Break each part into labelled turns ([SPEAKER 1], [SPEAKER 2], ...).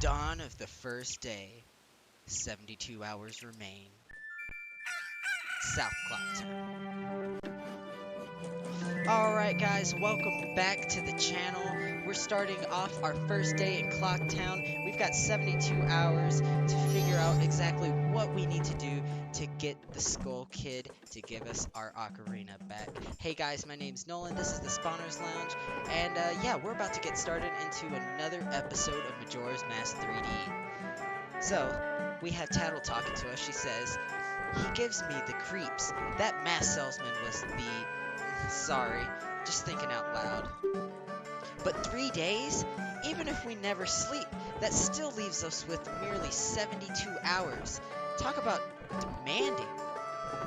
[SPEAKER 1] Dawn of the first day. 72 hours remain. South Clocktown. Alright guys, welcome back to the channel. We're starting off our first day in Clocktown. We've got 72 hours to figure out exactly what we need to do to get the Skull Kid to give us our ocarina back. Hey guys, my name's Nolan, this is the Spawners Lounge, and yeah, we're about to get started into another episode of Majora's Mask 3D. So, we have Tattle talking to us. She says, "He gives me the creeps. That mask salesman was the... Sorry, just thinking out loud. But 3 days? Even if we never sleep, that still leaves us with merely 72 hours. Talk about demanding.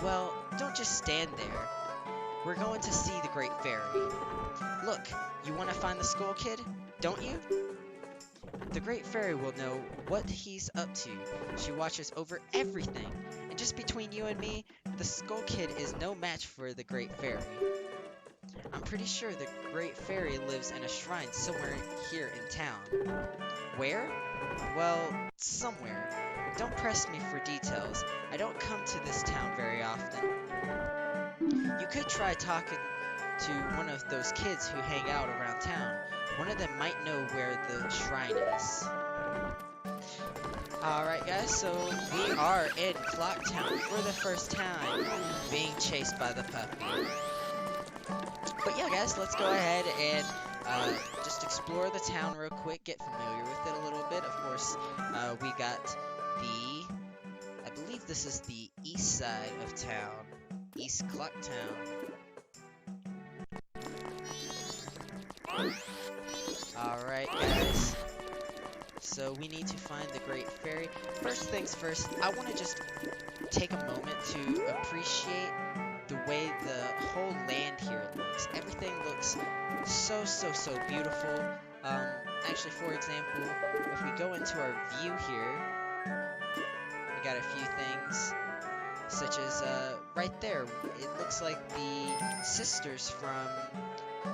[SPEAKER 1] Well, don't just stand there. We're going to see the Great Fairy. Look, you want to find the Skull Kid, don't you? The Great Fairy will know what he's up to. She watches over everything. And just between you and me, the Skull Kid is no match for the Great Fairy. I'm pretty sure the Great Fairy lives in a shrine somewhere here in town. Where? Well, somewhere. Don't press me for details. I don't come to this town very often. You could try talking to one of those kids who hang out around town. One of them might know where the shrine is." Alright guys, so we are in Clocktown for the first time, being chased by the puppy. But yeah guys, let's go ahead and just explore the town real quick, get familiar with it a little bit. Of course, we got I believe this is the east side of town, East Clocktown. Alright guys, so we need to find the Great Fairy. First things first, I want to just take a moment to appreciate the way the whole land here looks. Everything looks so beautiful. Actually, for example, if we go into our view here, we got a few things, such as right there, it looks like the sisters from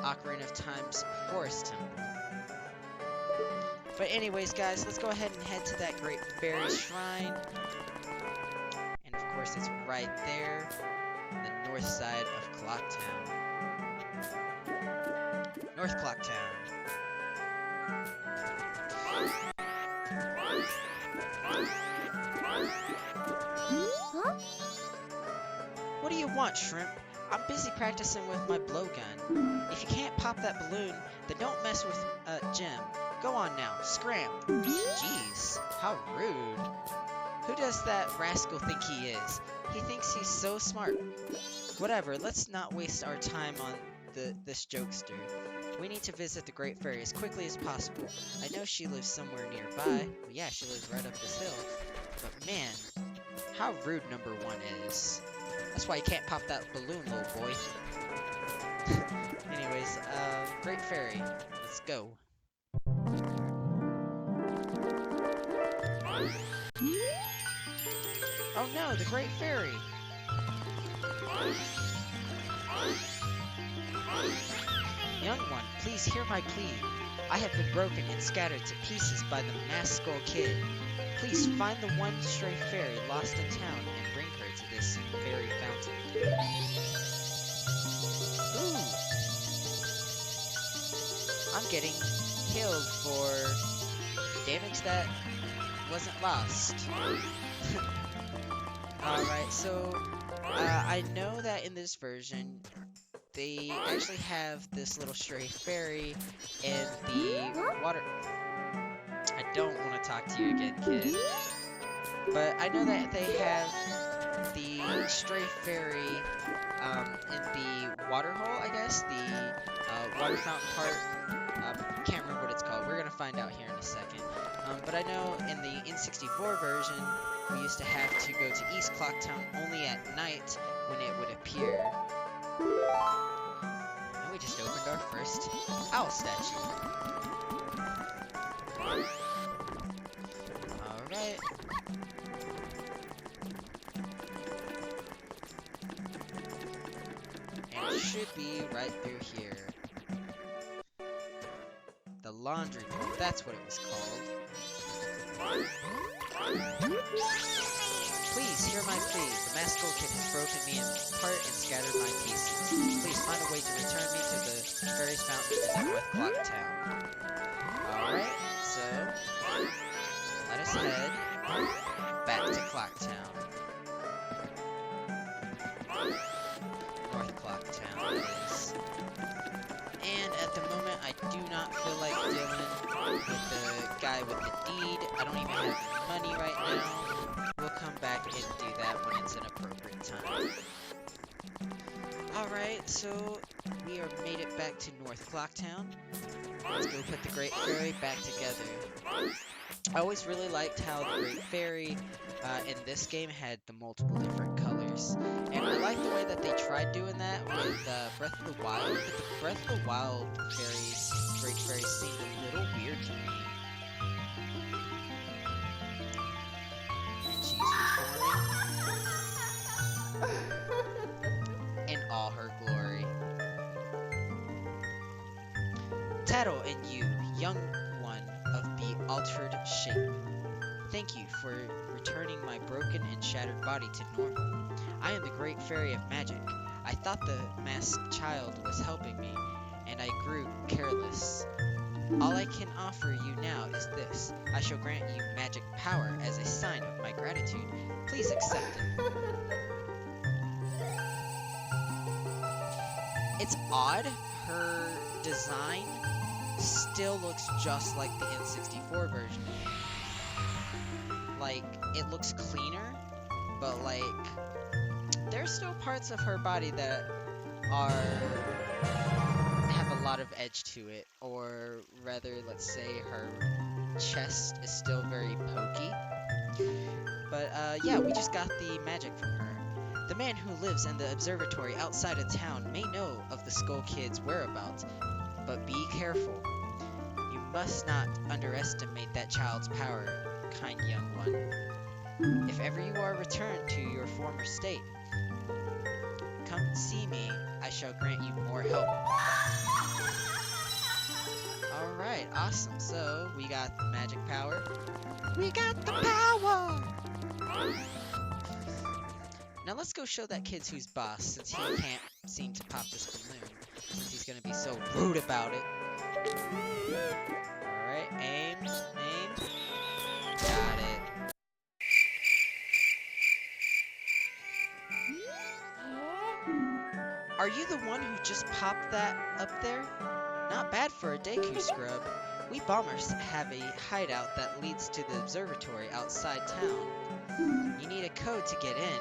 [SPEAKER 1] Ocarina of Time's Forest Temple. But anyways, guys, let's go ahead and head to that Great Fairy Shrine. And of course, it's right there on the north side of Clocktown. North Clocktown.
[SPEAKER 2] Huh?
[SPEAKER 1] What do you want, Shrimp? I'm busy practicing with my blowgun. If you can't pop that balloon, then don't mess with Jim. Go on now, scram. Jeez, how rude. Who does that rascal think he is? He thinks he's so smart. Whatever, let's not waste our time on this jokester. We need to visit the Great Fairy as quickly as possible. I know she lives somewhere nearby. Well, yeah, she lives right up this hill. But man, how rude number one is. That's why you can't pop that balloon, little boy. Anyways, Great Fairy, let's go. Oh no, the Great Fairy! Young one, please hear my plea. I have been broken and scattered to pieces by the Masked Skull Kid. Please find the one stray fairy lost in town and bring her to this fairy fountain. Ooh! I'm getting healed for damage that wasn't lost. Alright, so I know that in this version they actually have this little stray fairy in the water. I don't want to talk to you again, kid. But I know that they have the stray fairy in the water hole, I guess, the water fountain part. Can't remember what it's called. We're gonna find out here in a second. But I know in the N64 version, we used to have to go to East Clocktown only at night when it would appear. And we just opened our first owl statue. Alright. And it should be right through here. The laundry room, that's what it was called. Please hear my plea. The masked kid has broken me apart and scattered my pieces. Please find a way to return me to the fairy's fountain in the North Clock Town. Alright, so let us head back to Clock Town. North Clock Town it is. And at the moment, I do not feel like dealing with the guy with the deed. I don't even have money right now. We'll come back and do that when it's an appropriate time. Alright, so we are made it back to North Clock Town. Let's go put the Great Fairy back together. I always really liked how the Great Fairy in this game had the multiple different colors. And I like the way that they tried doing that with Breath of the Wild, but the Breath of the Wild fairies, Great Fairies, seemed a little weird to me. And she's reforming in all her glory. Tattle and you, young one of the altered shape. Thank you for returning my broken and shattered body to normal. I am the Great Fairy of Magic. I thought the masked child was helping me, and I grew careless. All I can offer you now is this. I shall grant you magic power as a sign of my gratitude. Please accept it. It's odd. Her design still looks just like the N64 version. Like, it looks cleaner, but like, there's still parts of her body that have a lot of edge to it, or rather, let's say her chest is still very pokey. But yeah, we just got the magic from her. The man who lives in the observatory outside of town may know of the Skull Kid's whereabouts, but be careful. You must not underestimate that child's power, kind young one. If ever you are returned to your former state, come see me. I shall grant you more help. Alright, awesome. So, we got the magic power. We got the power! Now let's go show that kid who's boss, since he can't seem to pop this balloon, since he's gonna be so rude about it. Alright, aim, aim. Got it. Are you the one who just popped that up there? Not bad for a Deku Scrub. We bombers have a hideout that leads to the observatory outside town. You need a code to get in.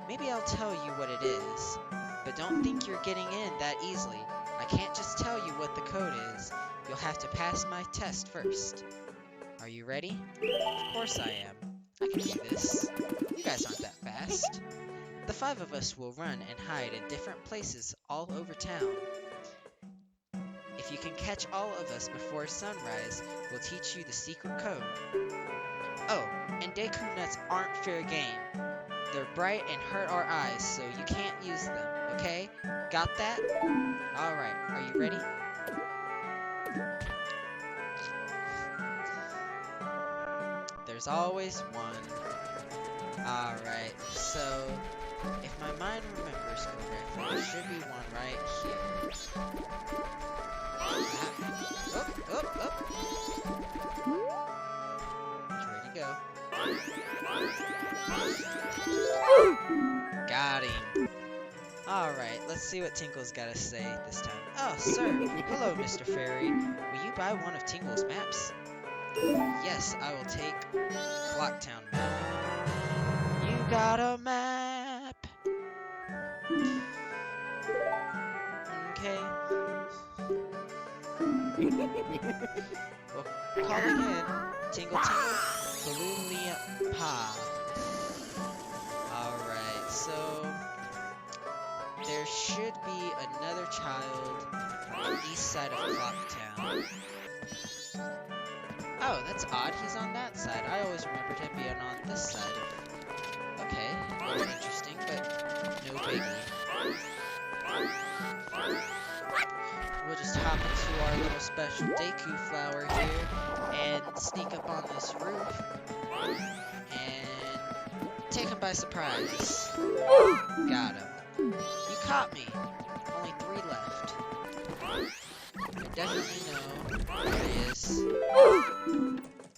[SPEAKER 1] Maybe I'll tell you what it is. But don't think you're getting in that easily. I can't just tell you what the code is. You'll have to pass my test first. Are you ready? Of course I am. I can do this. You guys aren't that fast. The 5 of us will run and hide in different places all over town. If you can catch all of us before sunrise, we'll teach you the secret code. Oh, and Deku nuts aren't fair game. They're bright and hurt our eyes, so you can't use them, okay? Got that? Alright, are you ready? There's always one. Alright, so if my mind remembers correctly, there should be one right here. Up. Ready to go. Got him. Alright, let's see what Tinkle's gotta say this time. Oh, sir. Hello, Mr. Fairy. Will you buy one of Tinkle's maps? Yes, I will take Clocktown map. You got a map. Okay. We'll call again. Tingle Tingle Balloon Pa. Alright, so there should be another child on the east side of Clocktown. Oh, that's odd. He's on that side. I always remembered him being on this side. Okay, very interesting, but no biggie. We'll just hop into our little special Deku flower here and sneak up on this roof And take him by surprise. Got him. You caught me. Only 3 left. I definitely know. There he is.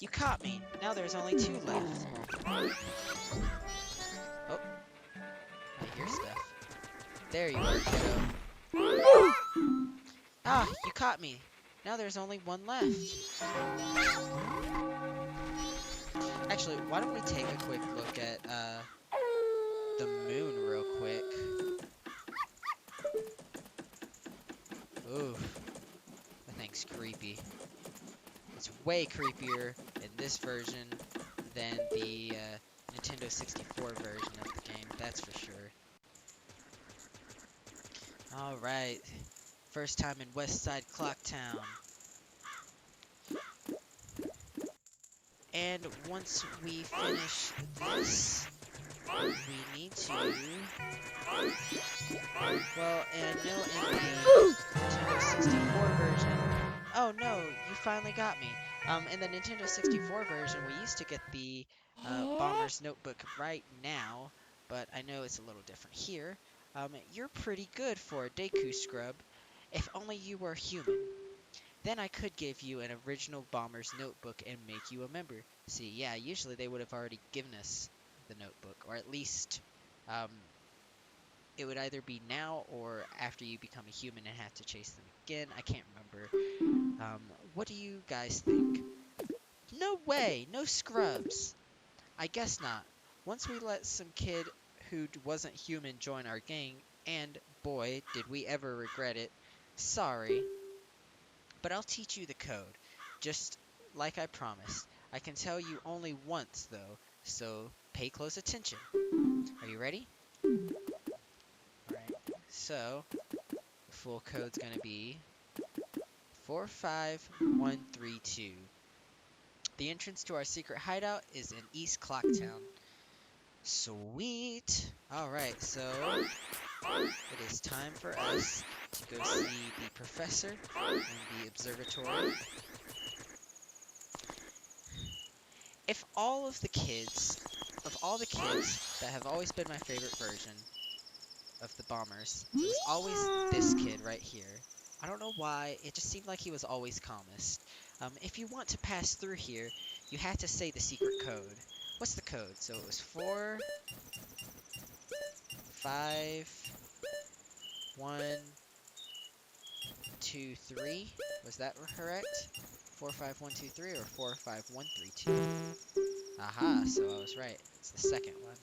[SPEAKER 1] You caught me. Now there's only 2 left. Oh. I hear stuff. There you are, kiddo. Ah, you caught me. Now there's only 1 left. Actually, why don't we take a quick look at, the moon real quick. Ooh. That thing's creepy. It's way creepier in this version than the, Nintendo 64 version of the game, that's for sure. Alright. First time in Westside Clocktown. And once we finish this, we need to... Well, and I know in the Nintendo 64 version... Oh no, you finally got me. In the Nintendo 64 version, we used to get the Bomber's Notebook right now, but I know it's a little different here. You're pretty good for a Deku Scrub. If only you were human. Then I could give you an original Bomber's Notebook and make you a member. See, yeah, usually they would have already given us the notebook, or at least, it would either be now or after you become a human and have to chase them again. I can't remember. What do you guys think? No way! No scrubs! I guess not. Once we let some kid who wasn't human join our gang, and boy, did we ever regret it. Sorry. But I'll teach you the code, just like I promised. I can tell you only once, though, so pay close attention. Are you ready? Alright, so the full code's gonna be 45132. The entrance to our secret hideout is in East Clocktown. Sweet! Alright, so it is time for us to go see the professor in the observatory. If all the kids that have always been my favorite version of the bombers, it was always this kid right here. I don't know why, it just seemed like he was always calmest. If you want to pass through here, you have to say the secret code. What's the code? So it was 4, 5, 1, 2, 3. Was that correct? 4, 5, 1, 2, 3, or 4, 5, 1, 3, 2. Aha, so I was right. It's the second one.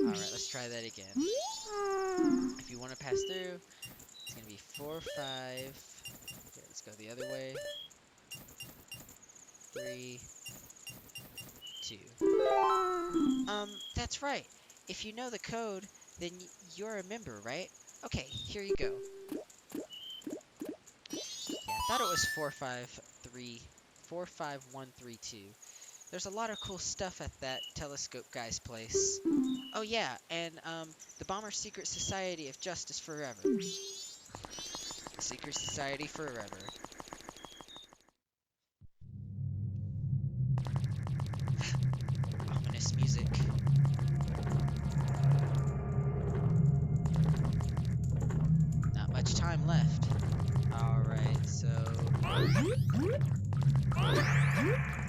[SPEAKER 1] Alright, let's try that again. If you want to pass through, it's going to be 4, 5. Okay, let's go the other way. 3, 2. That's right. If you know the code, then you're a member, right? Okay, here you go. Yeah, I thought it was 45132. There's a lot of cool stuff at that telescope guy's place. Oh yeah, and the Bomber Secret Society of Justice Forever. Secret Society Forever. Ominous music. Not much time left. Alright, so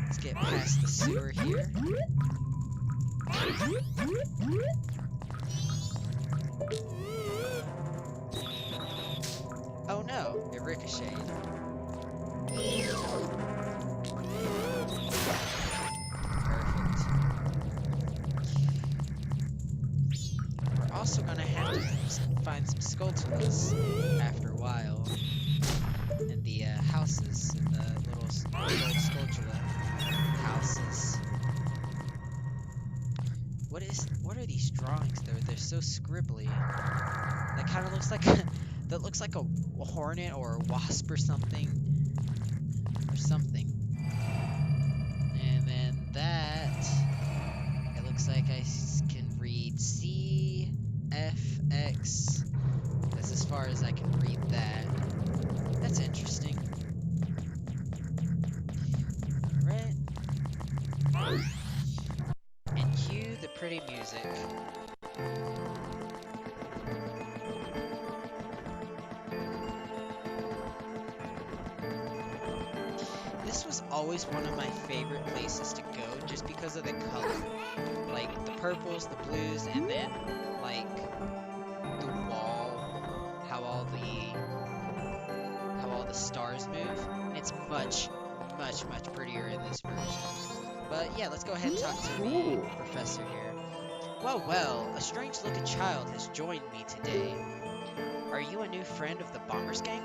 [SPEAKER 1] let's get past the sewer here. Oh no, it ricocheted. Perfect. We're also gonna have to find some Skulltulas after a while. In the houses, in the little gold Skulltula houses. What are these drawings though? They're so scribbly. That kind of looks like that looks like a hornet or a wasp or something. And then that, it looks like I can read C, F, X. That's as far as I can read that. That's interesting. Alright. pretty music. This was always one of my favorite places to go just because of the color. Like the purples, the blues, and then like the wall, how all the stars move. It's much, much, much prettier in this version. But yeah, let's go ahead and talk to the professor here. Well, well, a strange-looking child has joined me today. Are you a new friend of the Bombers Gang?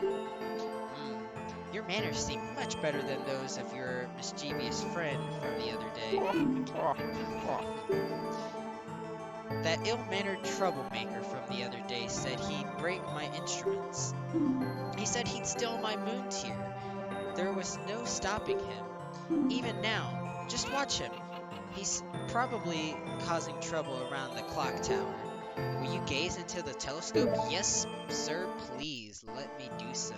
[SPEAKER 1] Your manners seem much better than those of your mischievous friend from the other day. That ill-mannered troublemaker from the other day said he'd break my instruments. He said he'd steal my moon tier. There was no stopping him. Even now, just watch him. He's probably causing trouble around the clock tower. Will you gaze into the telescope? Yes, sir, please. Let me do so.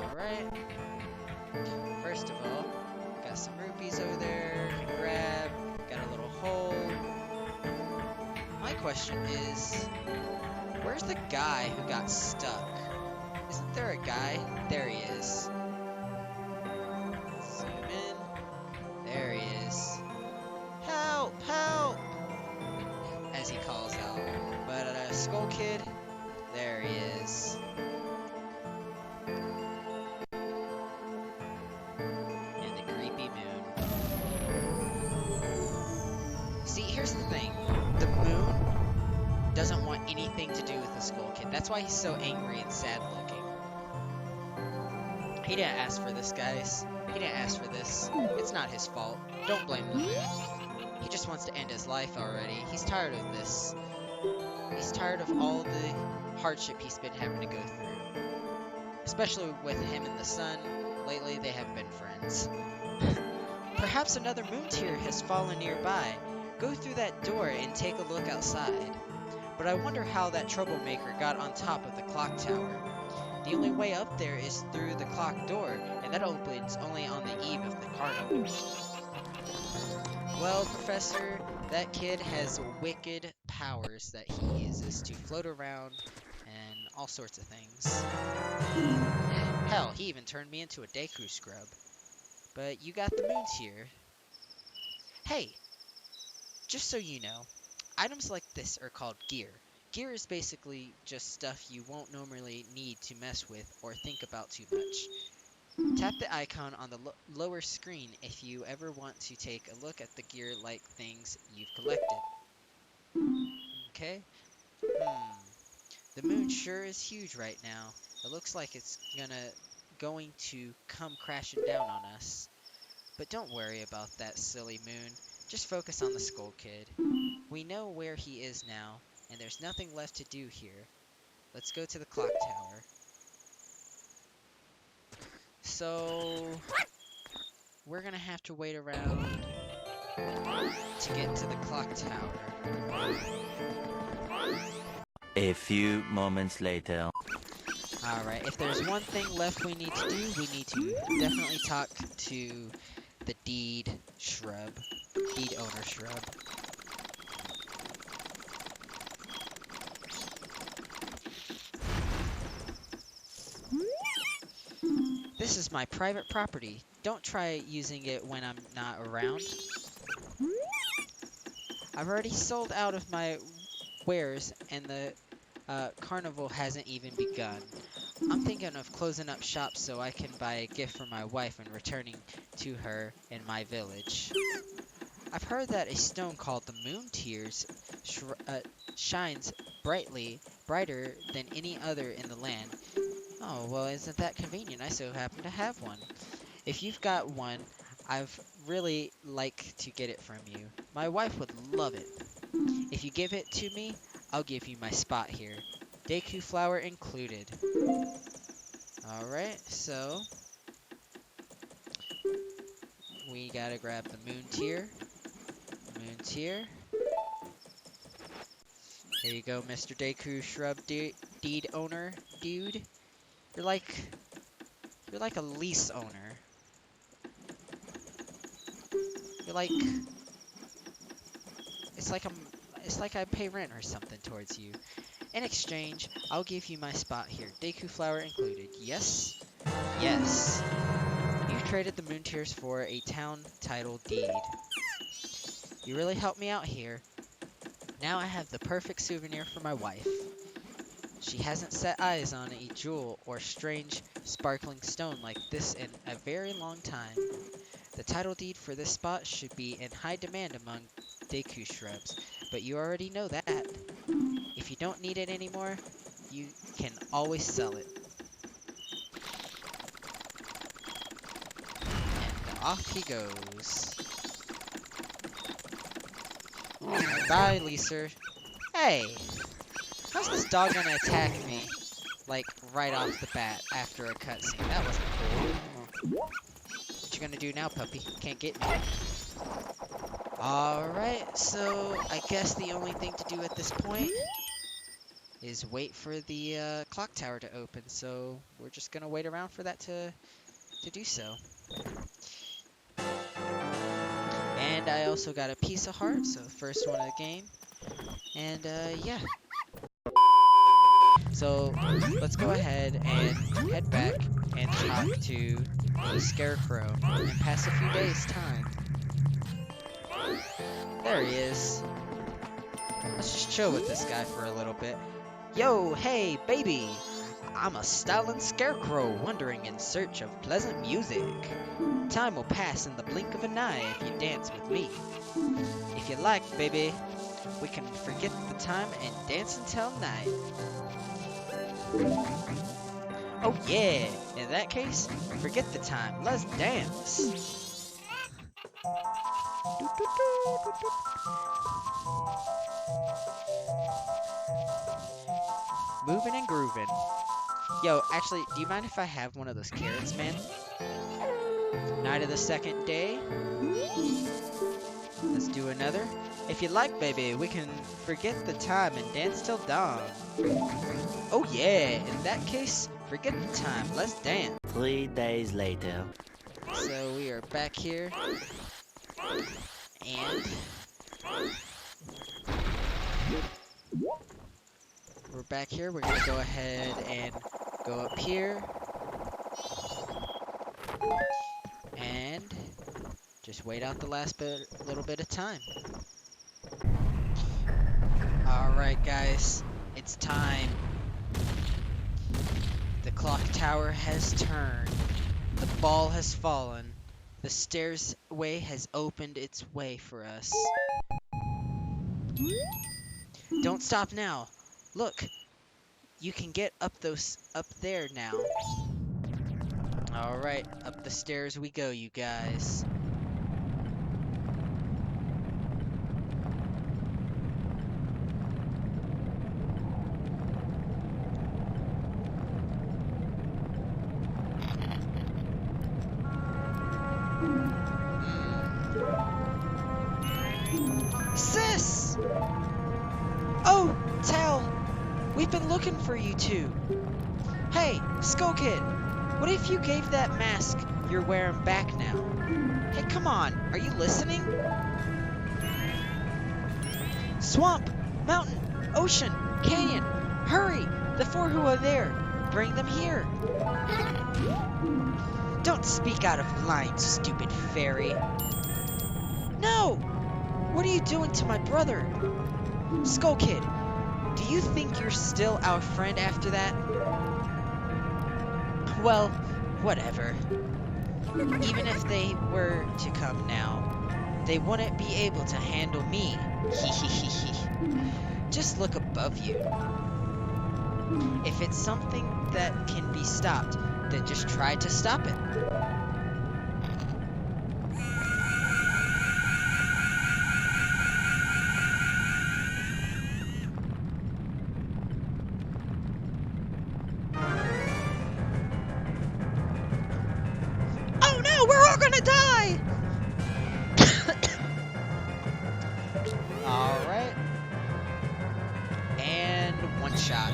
[SPEAKER 1] Alright. First of all, got some rupees over there to grab. Got a little hole. My question is, where's the guy who got stuck? Isn't there a guy? There he is. Zoom in. There he is. Help! Help! As he calls out. But Skull Kid, there he is. And the creepy moon. See, here's the thing. The moon doesn't want anything to do with the Skull Kid. That's why he's so angry and sad looking. He didn't ask for this, guys. He didn't ask for this. It's not his fault. Don't blame the moon. He just wants to end his life already. He's tired of this. He's tired of all the hardship he's been having to go through. Especially with him and the sun. Lately, they haven't been friends. Perhaps another moon tier has fallen nearby. Go through that door and take a look outside. But I wonder how that troublemaker got on top of the clock tower. The only way up there is through the clock door, and that opens only on the eve of the carnival. Well, Professor, that kid has wicked powers that he uses to float around and all sorts of things. Hell, he even turned me into a Deku Scrub. But you got the moon tier. Hey, just so you know, items like this are called gear. Gear is basically just stuff you won't normally need to mess with or think about too much. Tap the icon on the lower screen if you ever want to take a look at the gear-like things you've collected. Okay? The moon sure is huge right now. It looks like it's going to come crashing down on us. But don't worry about that silly moon. Just focus on the Skull Kid. We know where he is now, and there's nothing left to do here. Let's go to the clock tower. So, we're gonna have to wait around to get to the clock tower.
[SPEAKER 3] A few moments later.
[SPEAKER 1] Alright, if there's one thing left we need to do, we need to definitely talk to the deed owner shrub. This is my private property. Don't try using it when I'm not around. I've already sold out of my wares and the carnival hasn't even begun. I'm thinking of closing up shop so I can buy a gift for my wife and returning to her in my village. I've heard that a stone called the Moon Tears shines brighter than any other in the land. Oh, well, isn't that convenient? I so happen to have one. If you've got one, I'd really like to get it from you. My wife would love it. If you give it to me, I'll give you my spot here. Deku flower included. Alright, so we gotta grab the moon tier. Moon tier. Here you go, Mr. Deku Shrub deed owner, dude. You're like a lease owner. it's like I pay rent or something towards you. In exchange, I'll give you my spot here, Deku flower included. Yes? Yes. You traded the moon tears for a town title deed. You really helped me out here. Now I have the perfect souvenir for my wife. She hasn't set eyes on a jewel or strange sparkling stone like this in a very long time. The title deed for this spot should be in high demand among Deku Scrubs, but you already know that. If you don't need it anymore, you can always sell it. And off he goes. Bye, Lisa. Hey, how's this dog gonna attack me? Like, right off the bat after a cutscene. That wasn't cool. What you gonna do now, puppy? Can't get me. Alright, so I guess the only thing to do at this point is wait for the clock tower to open. So we're just gonna wait around for that to do so. And I also got a piece of heart, so the first one of the game. And yeah. So let's go ahead and head back and talk to the Scarecrow and pass a few days' time. There he is. Let's just chill with this guy for a little bit. Yo, hey, baby! I'm a styling scarecrow wandering in search of pleasant music. Time will pass in the blink of an eye if you dance with me. If you like, baby, we can forget the time and dance until night. Oh yeah, in that case, forget the time, let's dance. Moving and grooving. Yo, actually, do you mind if I have one of those carrots, man? Night of the second day. Let's do another. If you like, baby, we can forget the time and dance till dawn. Oh yeah, in that case, forget the time, let's dance.
[SPEAKER 3] 3 days later.
[SPEAKER 1] So we are back here. And we're back here. We're gonna go ahead and go up here. And just wait out the last little bit of time. Alright guys, it's time. The clock tower has turned. The ball has fallen. The stairway has opened its way for us. Don't stop now. Look, you can get up there now. Alright, up the stairs we go, you guys. Sis! Oh, Tal! We've been looking for you two. Hey, Skull Kid! What if you gave that mask you're wearing back now? Hey, come on, are you listening? Swamp, mountain, ocean, canyon, hurry! The four who are there, bring them here. Don't speak out of line, stupid fairy. No! What are you doing to my brother? Skull Kid, do you think you're still our friend after that? Well, whatever. Even if they were to come now, they wouldn't be able to handle me. Just look above you. If it's something that can be stopped, then just try to stop it. Oh no, we're all gonna die! Alright. And one shot.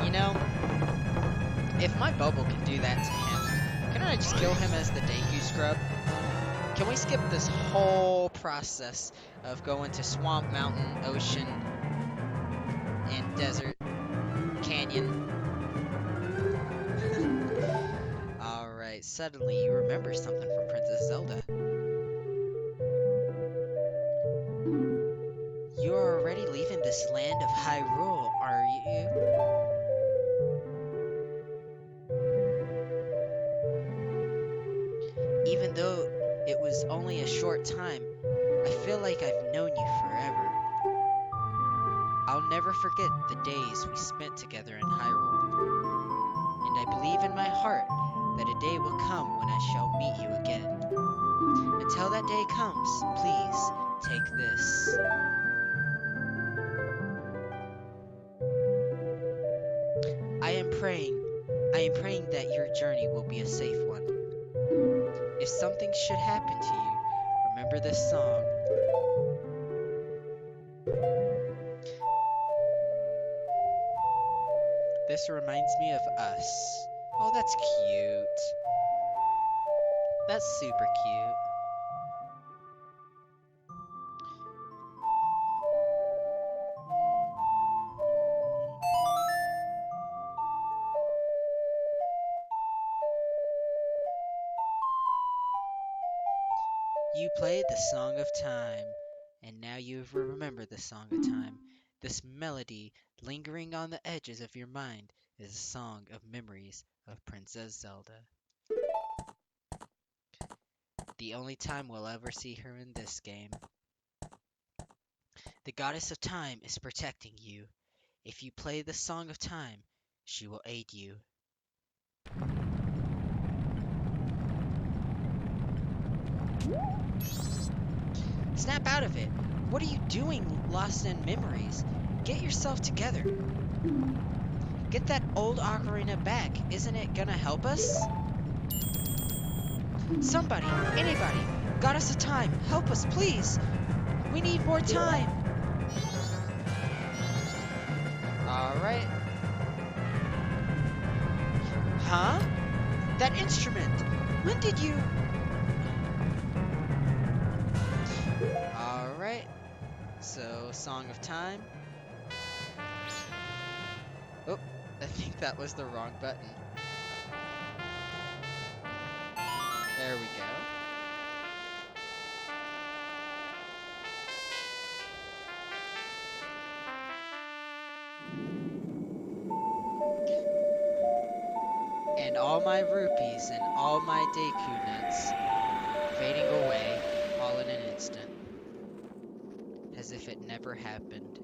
[SPEAKER 1] You know, if my bubble can do that to him, can I just kill him as the Deku Scrub? Can we skip this whole process of going to swamp, mountain, ocean, and desert, canyon? Alright, suddenly you remember something from Princess Zelda. You are already leaving this land of Hyrule, are you? Even though it was only a short time, I feel like I've known you forever. I'll never forget the days we spent together in Hyrule, and I believe in my heart that a day will come when I shall meet you again. Until that day comes, please take this. I am praying that your journey will be a safe one. If something should happen to you, remember this song. This reminds me of us. Oh, that's cute. That's super cute. You played the Song of Time, and now you remember the Song of Time. This melody, lingering on the edges of your mind, is a song of memories of Princess Zelda. The only time we'll ever see her in this game. The Goddess of Time is protecting you. If you play the Song of Time, she will aid you. Snap out of it! What are you doing, lost in memories? Get yourself together. Get that old ocarina back. Isn't it gonna help us? Somebody, anybody, Goddess of Time, help us, please! We need more time! Alright. Huh? That instrument! When did you... Alright. So, Song of Time. Oh, I think that was the wrong button. There we go. And all my rupees and all my Deku nuts fading away all in an instant. As if it never happened.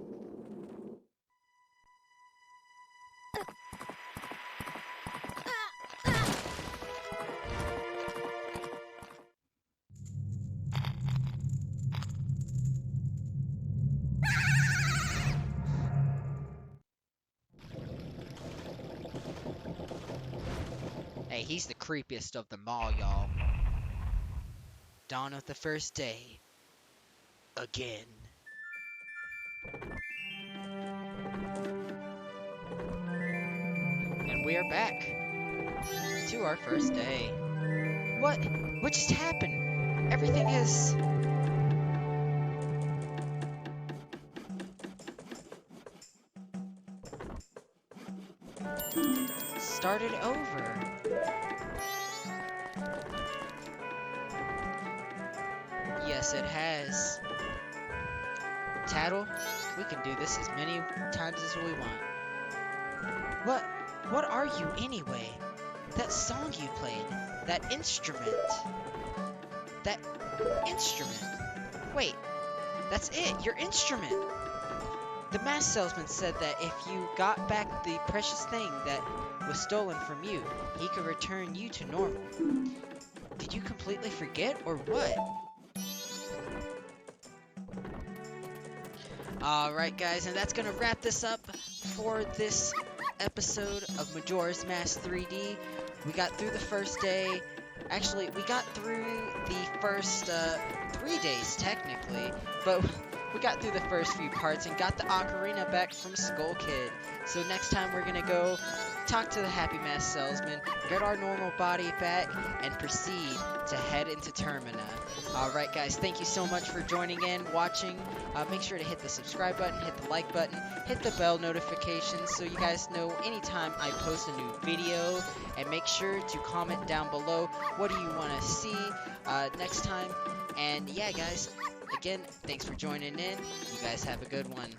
[SPEAKER 1] Hey, he's the creepiest of them all, y'all. Dawn of the first day. Again. And we are back to our first day. What? What just happened? Everything has... started over. Yes, it has. Tattle, we can do this as many times as we want. What are you anyway? That song you played, that instrument. That instrument. Wait, that's it, your instrument. The mask salesman said that if you got back the precious thing that was stolen from you, he could return you to normal. Did you completely forget, or what? Alright guys, and that's gonna wrap this up for this episode of Majora's Mask 3D. We got through the first day. Actually, we got through the first 3 days technically, but we got through the first few parts and got the ocarina back from Skull Kid. So next time we're gonna go talk to the Happy Mask Salesman, get our normal body back, and proceed to head into Termina. Alright guys, thank you so much for joining in, watching. Make sure to hit the subscribe button, hit the like button, hit the bell notifications so you guys know anytime I post a new video. And make sure to comment down below what do you want to see next time. And yeah guys, again, thanks for joining in. You guys have a good one.